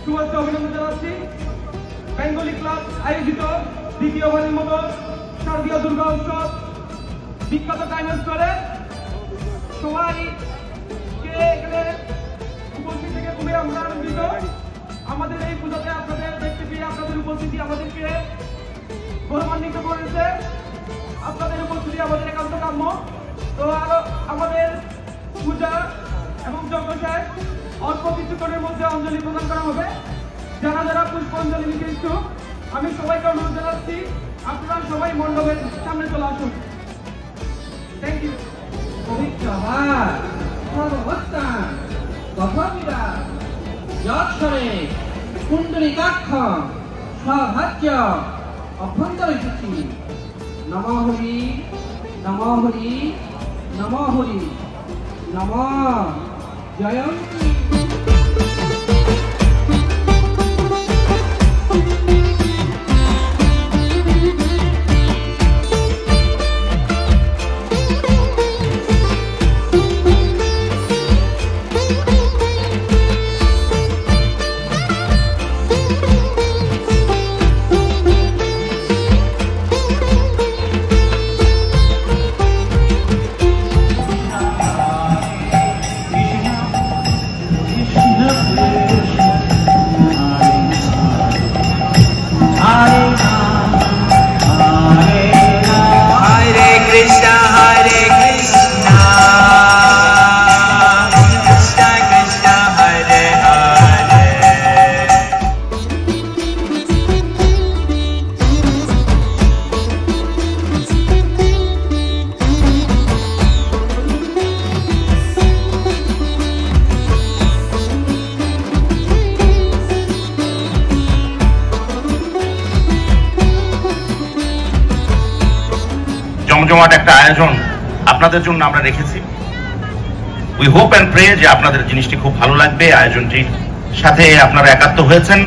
শুভেচ্ছা অভিনন্দন জানাচ্ছি। বেঙ্গলি ক্লাব আয়োজিত দ্বিতীয়বারের মতো শারদীয় দুর্গা উৎসব বিখ্যাত টাইগার স্কোয়ারে সবাইকে এখানে উপস্থিত থেকে খুবই আমরা আনন্দিত। আমাদের এই পূজাতে আপনাদের দেখতে পেয়ে আপনাদের উপস্থিতি আমাদেরকে গৌরবান্বিত করেছে। আপনাদের উপস্থিতি আমাদের একান্ত কাম্য। তো আরো আমাদের পূজা এবং যজ্ঞ শেষ অল্প কিছুক্ষণের মধ্যে অঞ্জলি প্রদান করা হবে। যারা যারা পুষ্পাঞ্জলি নিতে ইচ্ছুক আমি সবাইকে অনুরোধ জানাচ্ছি আপনারা সবাই মণ্ডপের সামনে চলে আসুন। Thank you. কুণ্ডলিকাক্ষ সভাজ্য অভ্যন্তর সূচি নম হরি নম হরি নম হরি নম জয়ন্তী। জমজমাট একটা আয়োজন আপনাদের জন্য আমরা রেখেছি। উই হোপ এন্ড প্রে যে আপনাদের জিনিসটি খুব ভালো লাগবে। আয়োজনটির সাথে আপনারা একাত্ম হয়েছেন।